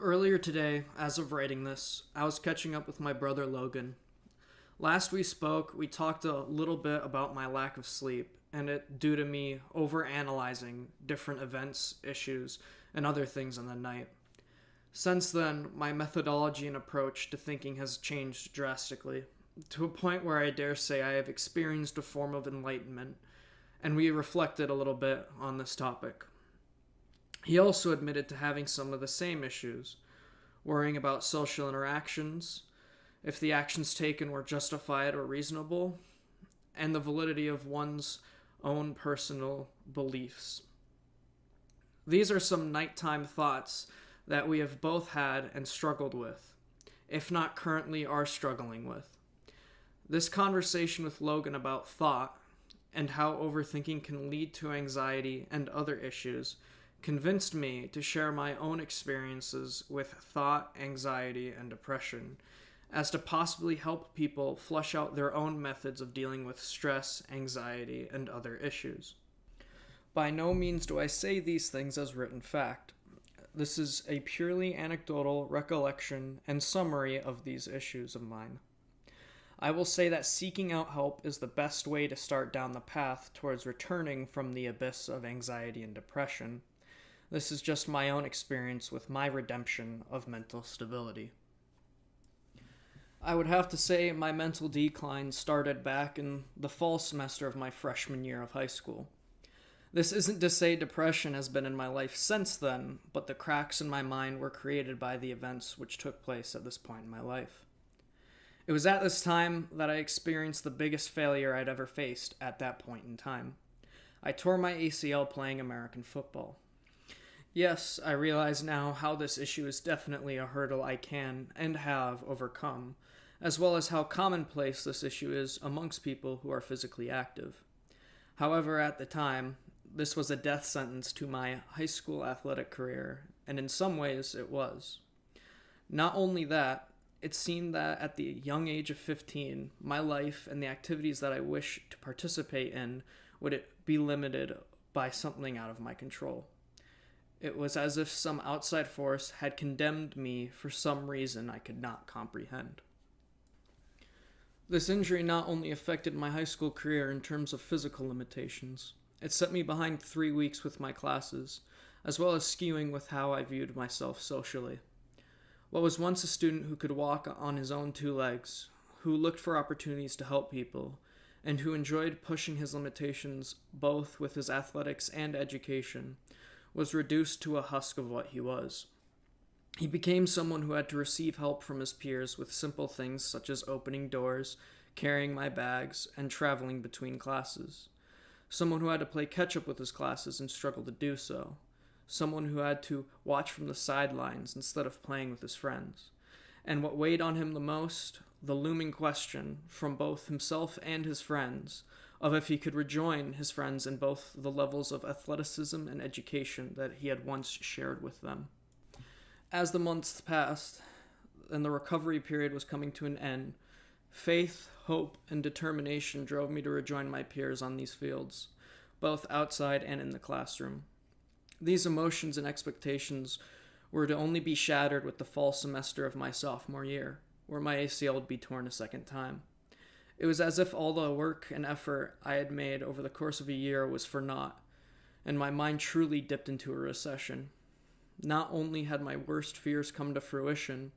Earlier today, as of writing this, I was catching up with my brother Logan. Last we spoke, we talked a little bit about my lack of sleep, and it due to me overanalyzing different events, issues, and other things in the night. Since then, my methodology and approach to thinking has changed drastically, to a point where I dare say I have experienced a form of enlightenment, and we reflected a little bit on this topic. He also admitted to having some of the same issues, worrying about social interactions, if the actions taken were justified or reasonable, and the validity of one's own personal beliefs. These are some nighttime thoughts that we have both had and struggled with, if not currently are struggling with. This conversation with Logan about thought and how overthinking can lead to anxiety and other issues convinced me to share my own experiences with thought, anxiety, and depression, as to possibly help people flush out their own methods of dealing with stress, anxiety, and other issues. By no means do I say these things as written fact. This is a purely anecdotal recollection and summary of these issues of mine. I will say that seeking out help is the best way to start down the path towards returning from the abyss of anxiety and depression. This is just my own experience with my redemption of mental stability. I would have to say my mental decline started back in the fall semester of my freshman year of high school. This isn't to say depression has been in my life since then, but the cracks in my mind were created by the events which took place at this point in my life. It was at this time that I experienced the biggest failure I'd ever faced at that point in time. I tore my ACL playing American football. Yes, I realize now how this issue is definitely a hurdle I can and have overcome, as well as how commonplace this issue is amongst people who are physically active. However, at the time, this was a death sentence to my high school athletic career, and in some ways it was. Not only that, it seemed that at the young age of 15, my life and the activities that I wish to participate in would be limited by something out of my control. It was as if some outside force had condemned me for some reason I could not comprehend. This injury not only affected my high school career in terms of physical limitations, it set me behind 3 weeks with my classes, as well as skewing with how I viewed myself socially. What was once a student who could walk on his own 2 legs, who looked for opportunities to help people, and who enjoyed pushing his limitations both with his athletics and education, was reduced to a husk of what he was. He became someone who had to receive help from his peers with simple things such as opening doors, carrying my bags, and traveling between classes. Someone who had to play catch-up with his classes and struggled to do so. Someone who had to watch from the sidelines instead of playing with his friends. And what weighed on him the most, the looming question, from both himself and his friends, of if he could rejoin his friends in both the levels of athleticism and education that he had once shared with them. As the months passed, and the recovery period was coming to an end, faith, hope, and determination drove me to rejoin my peers on these fields, both outside and in the classroom. These emotions and expectations were to only be shattered with the fall semester of my sophomore year, where my ACL would be torn a second time. It was as if all the work and effort I had made over the course of a year was for naught, and my mind truly dipped into a recession. Not only had my worst fears come to fruition,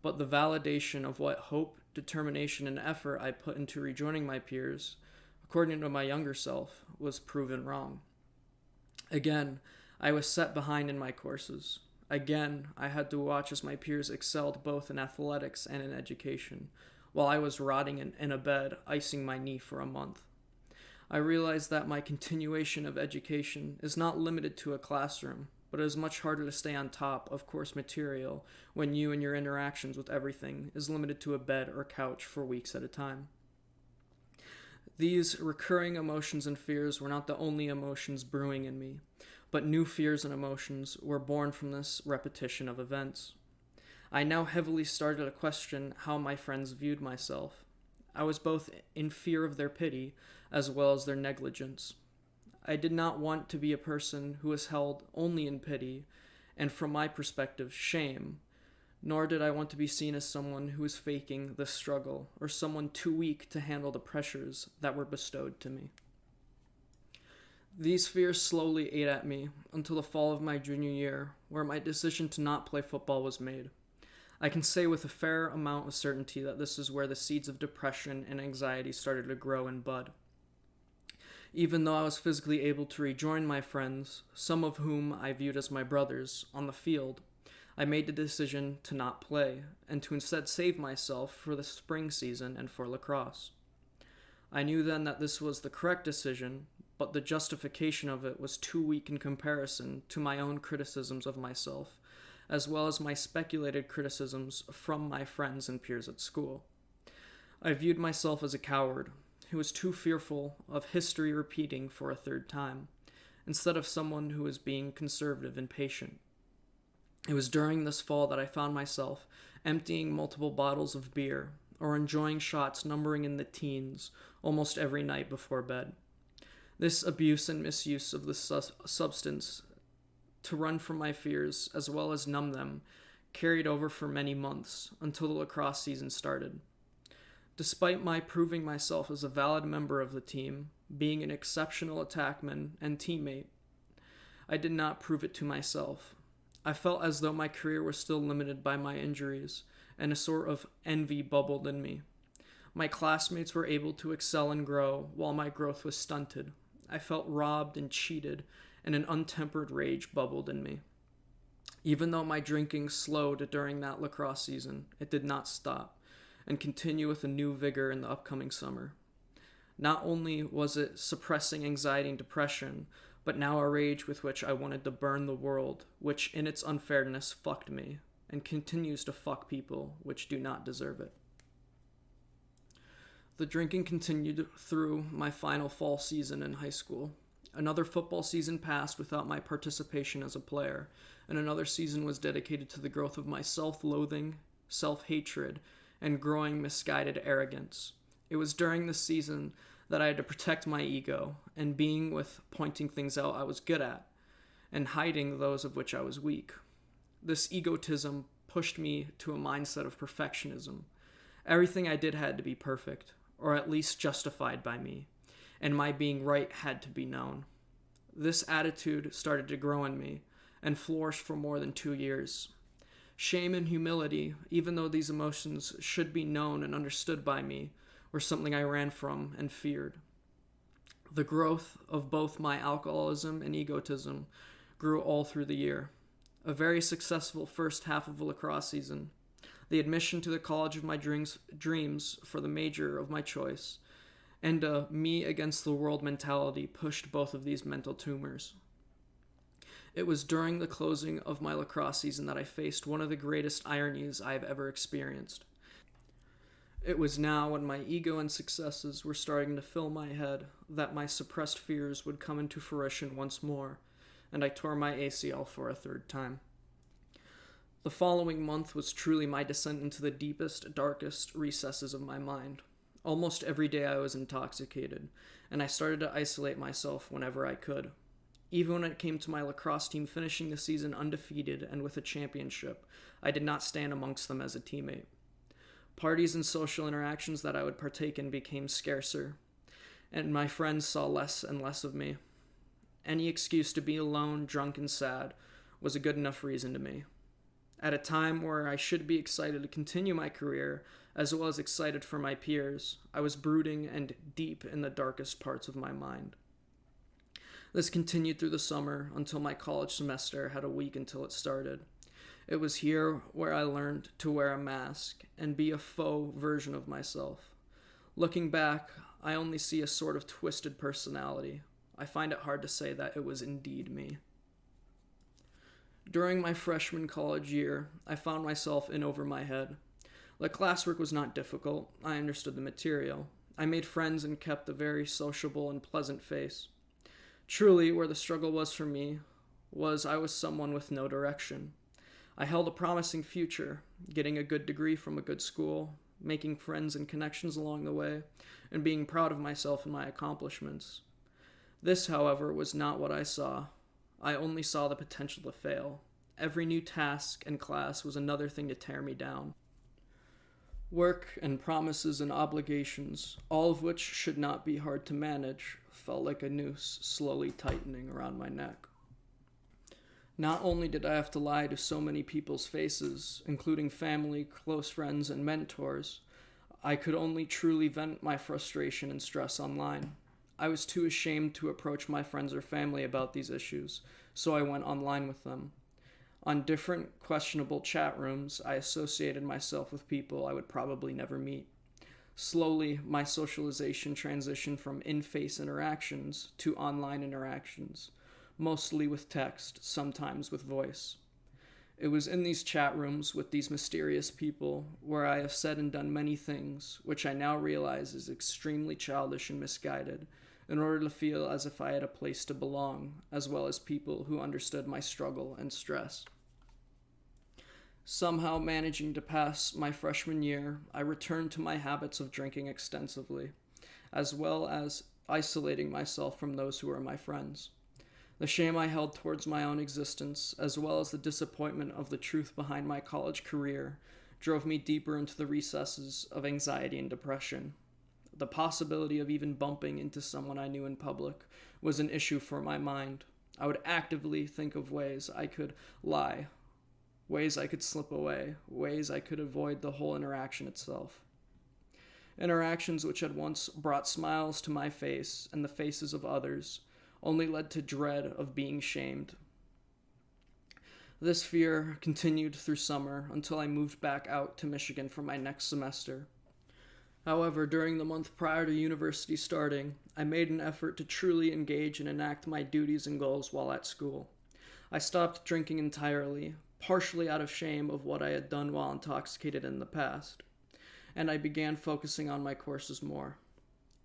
but the validation of what hope, determination, and effort I put into rejoining my peers, according to my younger self, was proven wrong. Again, I was set behind in my courses. Again, I had to watch as my peers excelled both in athletics and in education, while I was rotting in a bed, icing my knee for a month. I realized that my continuation of education is not limited to a classroom, but it is much harder to stay on top of course material when you and your interactions with everything is limited to a bed or couch for weeks at a time. These recurring emotions and fears were not the only emotions brewing in me, but new fears and emotions were born from this repetition of events. I now heavily started to question how my friends viewed myself. I was both in fear of their pity as well as their negligence. I did not want to be a person who was held only in pity, and from my perspective, shame, nor did I want to be seen as someone who was faking this struggle or someone too weak to handle the pressures that were bestowed to me. These fears slowly ate at me until the fall of my junior year, where my decision to not play football was made. I can say with a fair amount of certainty that this is where the seeds of depression and anxiety started to grow and bud. Even though I was physically able to rejoin my friends, some of whom I viewed as my brothers, on the field, I made the decision to not play and to instead save myself for the spring season and for lacrosse. I knew then that this was the correct decision, but the justification of it was too weak in comparison to my own criticisms of myself, as well as my speculated criticisms from my friends and peers at school. I viewed myself as a coward who was too fearful of history repeating for a third time, instead of someone who was being conservative and patient. It was during this fall that I found myself emptying multiple bottles of beer or enjoying shots numbering in the teens almost every night before bed. This abuse and misuse of the substance to run from my fears as well as numb them carried over for many months until the lacrosse season started. Despite my proving myself as a valid member of the team, being an exceptional attackman and teammate, I did not prove it to myself. I felt as though my career was still limited by my injuries, and a sort of envy bubbled in me. My classmates were able to excel and grow, while my growth was stunted. I felt robbed and cheated, and an untempered rage bubbled in me. Even though my drinking slowed during that lacrosse season, it did not stop, and continue with a new vigor in the upcoming summer. Not only was it suppressing anxiety and depression, but now a rage with which I wanted to burn the world, which in its unfairness fucked me, and continues to fuck people which do not deserve it. The drinking continued through my final fall season in high school. Another football season passed without my participation as a player, and another season was dedicated to the growth of my self-loathing, self-hatred, and growing misguided arrogance. It was during this season that I had to protect my ego, and being with pointing things out I was good at, and hiding those of which I was weak. This egotism pushed me to a mindset of perfectionism. Everything I did had to be perfect, or at least justified by me, and my being right had to be known. This attitude started to grow in me, and flourished for more than 2 years. Shame and humility, even though these emotions should be known and understood by me, were something I ran from and feared. The growth of both my alcoholism and egotism grew all through the year. A very successful first half of the lacrosse season, the admission to the college of my dreams for the major of my choice, and a me against the world mentality pushed both of these mental tumors. It was during the closing of my lacrosse season that I faced one of the greatest ironies I have ever experienced. It was now, when my ego and successes were starting to fill my head, that my suppressed fears would come into fruition once more, and I tore my ACL for a third time. The following month was truly my descent into the deepest, darkest recesses of my mind. Almost every day I was intoxicated, and I started to isolate myself whenever I could. Even when it came to my lacrosse team finishing the season undefeated and with a championship, I did not stand amongst them as a teammate. Parties and social interactions that I would partake in became scarcer, and my friends saw less and less of me. Any excuse to be alone, drunk, and sad was a good enough reason to me. At a time where I should be excited to continue my career, as well as excited for my peers, I was brooding and deep in the darkest parts of my mind. This continued through the summer until my college semester had a week until it started. It was here where I learned to wear a mask and be a faux version of myself. Looking back, I only see a sort of twisted personality. I find it hard to say that it was indeed me. During my freshman college year, I found myself in over my head. The classwork was not difficult. I understood the material. I made friends and kept a very sociable and pleasant face. Truly, where the struggle was for me was I was someone with no direction. I held a promising future, getting a good degree from a good school, making friends and connections along the way, and being proud of myself and my accomplishments. This, however, was not what I saw. I only saw the potential to fail, Every new task and class was another thing to tear me down. Work and promises and obligations, all of which should not be hard to manage, felt like a noose slowly tightening around my neck. Not only did I have to lie to so many people's faces, including family, close friends, and mentors, I could only truly vent my frustration and stress online. I was too ashamed to approach my friends or family about these issues, so I went online with them. On different questionable chat rooms, I associated myself with people I would probably never meet. Slowly, my socialization transitioned from in-face interactions to online interactions, mostly with text, sometimes with voice. It was in these chat rooms with these mysterious people where I have said and done many things, which I now realize is extremely childish and misguided, in order to feel as if I had a place to belong, as well as people who understood my struggle and stress. Somehow managing to pass my freshman year, I returned to my habits of drinking extensively, as well as isolating myself from those who were my friends. The shame I held towards my own existence, as well as the disappointment of the truth behind my college career, drove me deeper into the recesses of anxiety and depression. The possibility of even bumping into someone I knew in public was an issue for my mind. I would actively think of ways I could lie, ways I could slip away, ways I could avoid the whole interaction itself. Interactions which had once brought smiles to my face and the faces of others only led to dread of being shamed. This fear continued through summer until I moved back out to Michigan for my next semester. However, during the month prior to university starting, I made an effort to truly engage and enact my duties and goals while at school. I stopped drinking entirely, partially out of shame of what I had done while intoxicated in the past, and I began focusing on my courses more.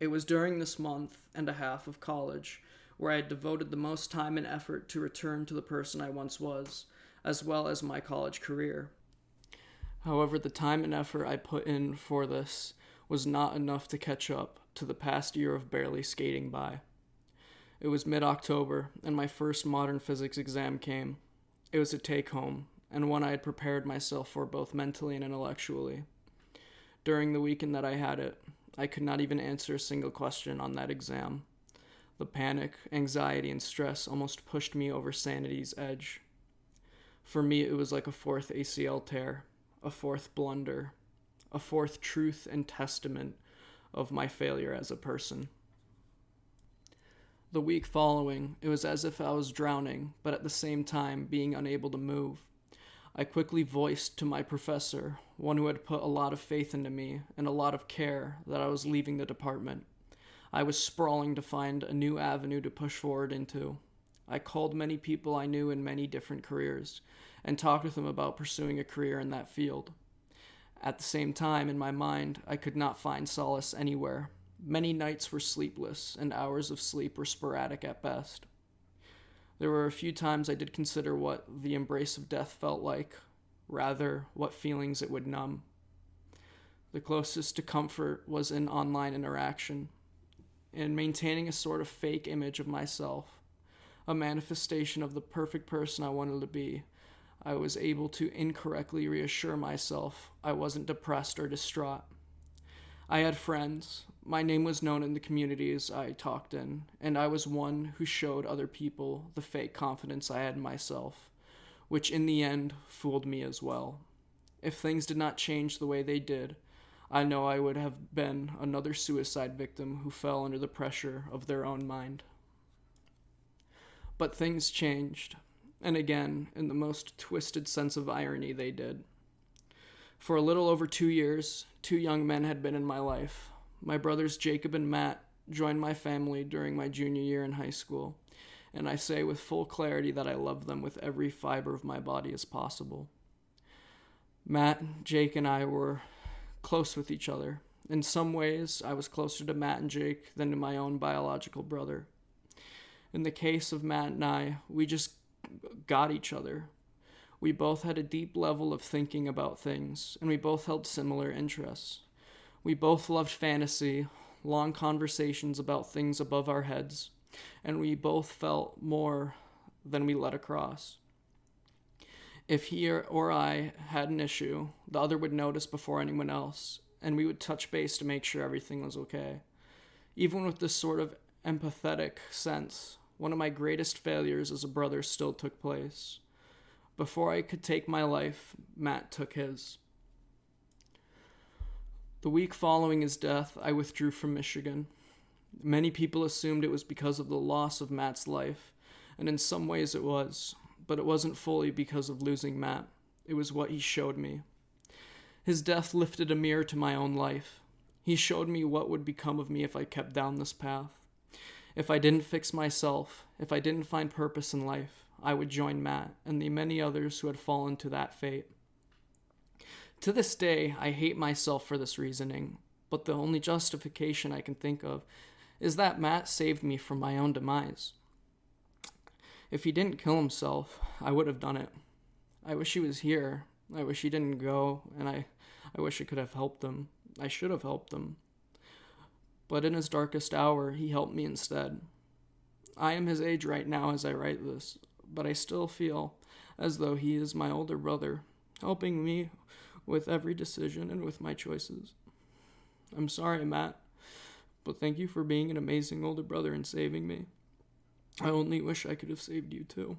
It was during this month and a half of college where I had devoted the most time and effort to return to the person I once was, as well as my college career. However, the time and effort I put in for this was not enough to catch up to the past year of barely skating by. It was mid-October, and my first modern physics exam came. It was a take-home, and one I had prepared myself for both mentally and intellectually. During the weekend that I had it, I could not even answer a single question on that exam. The panic, anxiety, and stress almost pushed me over sanity's edge. For me, it was like a fourth ACL tear, a fourth blunder, a fourth truth and testament of my failure as a person. The week following, it was as if I was drowning, but at the same time being unable to move. I quickly voiced to my professor, one who had put a lot of faith into me and a lot of care, that I was leaving the department. I was sprawling to find a new avenue to push forward into. I called many people I knew in many different careers and talked with them about pursuing a career in that field. At the same time, in my mind, I could not find solace anywhere. Many nights were sleepless, and hours of sleep were sporadic at best. There were a few times I did consider what the embrace of death felt like, rather, what feelings it would numb. The closest to comfort was in online interaction, in maintaining a sort of fake image of myself, a manifestation of the perfect person I wanted to be. I was able to incorrectly reassure myself I wasn't depressed or distraught. I had friends. My name was known in the communities I talked in, and I was one who showed other people the fake confidence I had in myself, which in the end fooled me as well. If things did not change the way they did, I know I would have been another suicide victim who fell under the pressure of their own mind. But things changed, and again, in the most twisted sense of irony, they did. For a little over 2 years, 2 young men had been in my life. My brothers Jacob and Matt joined my family during my junior year in high school, and I say with full clarity that I love them with every fiber of my body as possible. Matt, Jake, and I were close with each other. In some ways, I was closer to Matt and Jake than to my own biological brother. In the case of Matt and I, we just got each other. We both had a deep level of thinking about things, and we both held similar interests. We both loved fantasy, long conversations about things above our heads, and we both felt more than we let across. If he or I had an issue, the other would notice before anyone else, and we would touch base to make sure everything was okay. Even with this sort of empathetic sense, one of my greatest failures as a brother still took place. Before I could take my life, Matt took his. The week following his death, I withdrew from Michigan. Many people assumed it was because of the loss of Matt's life, and in some ways it was, but it wasn't fully because of losing Matt. It was what he showed me. His death lifted a mirror to my own life. He showed me what would become of me if I kept down this path. If I didn't fix myself, if I didn't find purpose in life, I would join Matt and the many others who had fallen to that fate. To this day, I hate myself for this reasoning, but the only justification I can think of is that Matt saved me from my own demise. If he didn't kill himself, I would have done it. I wish he was here. I wish he didn't go, and I wish I could have helped him. I should have helped him. But in his darkest hour, he helped me instead. I am his age right now as I write this, but I still feel as though he is my older brother, helping me with every decision and with my choices. I'm sorry, Matt, but thank you for being an amazing older brother and saving me. I only wish I could have saved you too.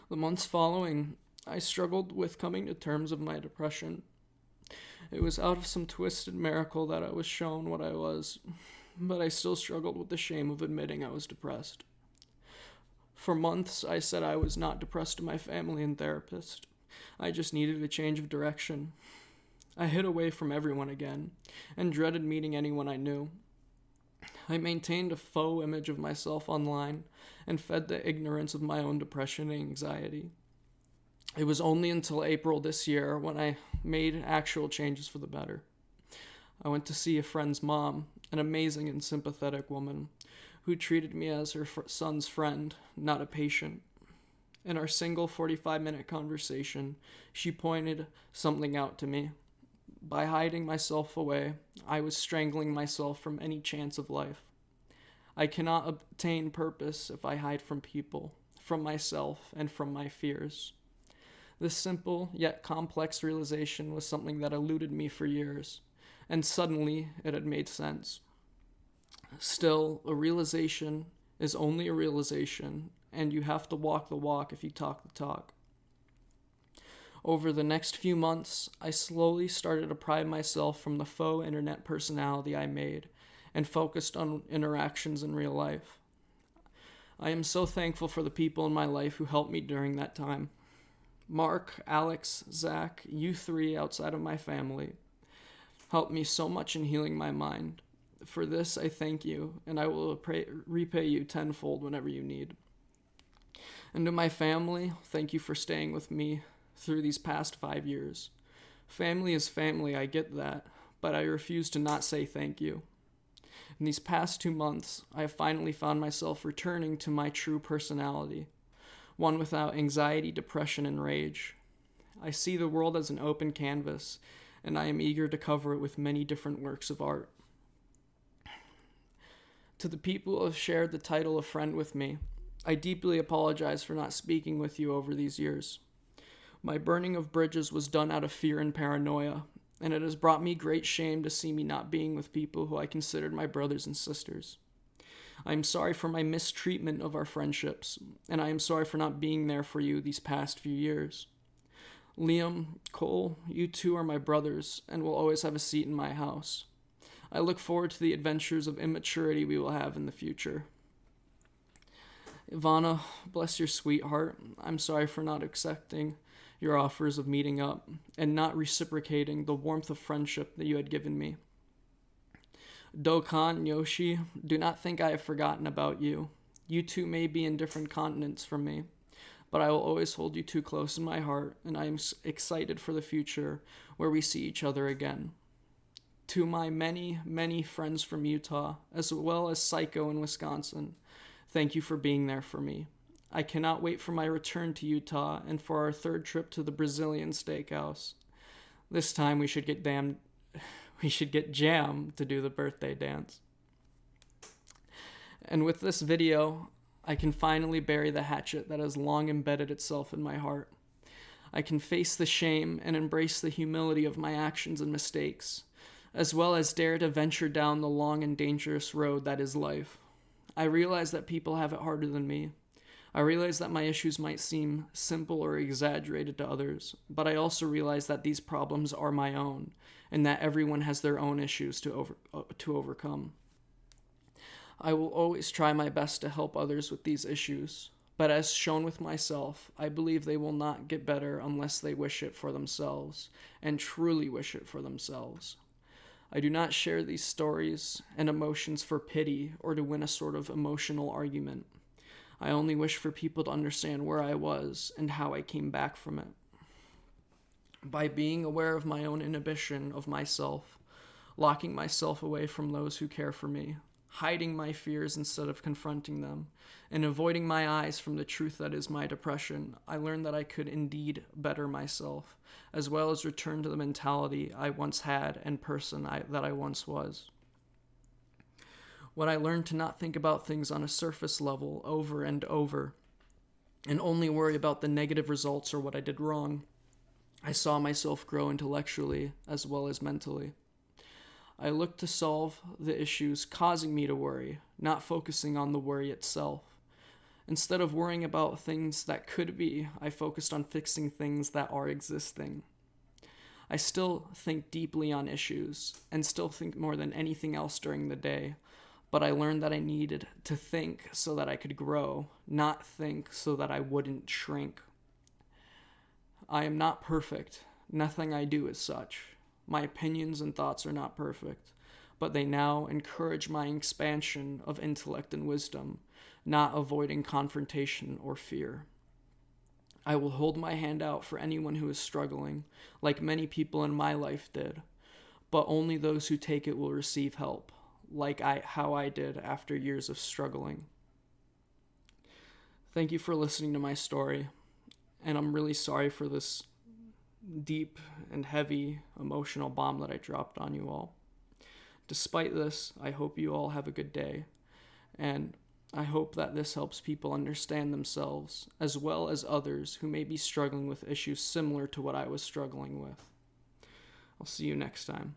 The months following, I struggled with coming to terms with my depression. It was out of some twisted miracle that I was shown what I was, but I still struggled with the shame of admitting I was depressed. For months, I said I was not depressed to my family and therapist. I just needed a change of direction. I hid away from everyone again, and dreaded meeting anyone I knew. I maintained a faux image of myself online, and fed the ignorance of my own depression and anxiety. It was only until April this year when I made actual changes for the better. I went to see a friend's mom, an amazing and sympathetic woman, who treated me as her son's friend, not a patient. In our single 45-minute conversation, she pointed something out to me. By hiding myself away, I was strangling myself from any chance of life. I cannot obtain purpose if I hide from people, from myself, and from my fears. This simple yet complex realization was something that eluded me for years, and suddenly it had made sense. Still, a realization is only a realization, and you have to walk the walk if you talk the talk. Over the next few months, I slowly started to pry myself from the faux internet personality I made and focused on interactions in real life. I am so thankful for the people in my life who helped me during that time. Mark, Alex, Zach, you three outside of my family, helped me so much in healing my mind. For this, I thank you, and I will repay you tenfold whenever you need. And to my family, thank you for staying with me through these past 5 years. Family is family, I get that, but I refuse to not say thank you. In these past 2 months, I have finally found myself returning to my true personality, one without anxiety, depression, and rage. I see the world as an open canvas, and I am eager to cover it with many different works of art. To the people who have shared the title of friend with me, I deeply apologize for not speaking with you over these years. My burning of bridges was done out of fear and paranoia, and it has brought me great shame to see me not being with people who I considered my brothers and sisters. I am sorry for my mistreatment of our friendships, and I am sorry for not being there for you these past few years. Liam, Cole, you two are my brothers, and will always have a seat in my house. I look forward to the adventures of immaturity we will have in the future. Ivana, bless your sweetheart. I'm sorry for not accepting your offers of meeting up and not reciprocating the warmth of friendship that you had given me. Dokkan, Yoshi, do not think I have forgotten about you. You two may be in different continents from me, but I will always hold you two close in my heart, and I am excited for the future where we see each other again. To my many, many friends from Utah, as well as Psycho in Wisconsin, thank you for being there for me. I cannot wait for my return to Utah and for our third trip to the Brazilian steakhouse. This time we should get Jam to do the birthday dance. And with this video, I can finally bury the hatchet that has long embedded itself in my heart. I can face the shame and embrace the humility of my actions and mistakes, as well as dare to venture down the long and dangerous road that is life. I realize that people have it harder than me. I realize that my issues might seem simple or exaggerated to others, but I also realize that these problems are my own, and that everyone has their own issues to overcome. I will always try my best to help others with these issues, but as shown with myself, I believe they will not get better unless they wish it for themselves, and truly wish it for themselves. I do not share these stories and emotions for pity or to win a sort of emotional argument. I only wish for people to understand where I was and how I came back from it. By being aware of my own inhibition of myself, locking myself away from those who care for me, hiding my fears instead of confronting them, and avoiding my eyes from the truth that is my depression, I learned that I could indeed better myself, as well as return to the mentality I once had and person that I once was. When I learned to not think about things on a surface level over and over, and only worry about the negative results or what I did wrong, I saw myself grow intellectually as well as mentally. I looked to solve the issues causing me to worry, not focusing on the worry itself. Instead of worrying about things that could be, I focused on fixing things that are existing. I still think deeply on issues, and still think more than anything else during the day, but I learned that I needed to think so that I could grow, not think so that I wouldn't shrink. I am not perfect. Nothing I do is such. My opinions and thoughts are not perfect, but they now encourage my expansion of intellect and wisdom, not avoiding confrontation or fear. I will hold my hand out for anyone who is struggling, like many people in my life did, but only those who take it will receive help, how I did after years of struggling. Thank you for listening to my story, and I'm really sorry for this deep and heavy emotional bomb that I dropped on you all. Despite this, I hope you all have a good day, and I hope that this helps people understand themselves as well as others who may be struggling with issues similar to what I was struggling with. I'll see you next time.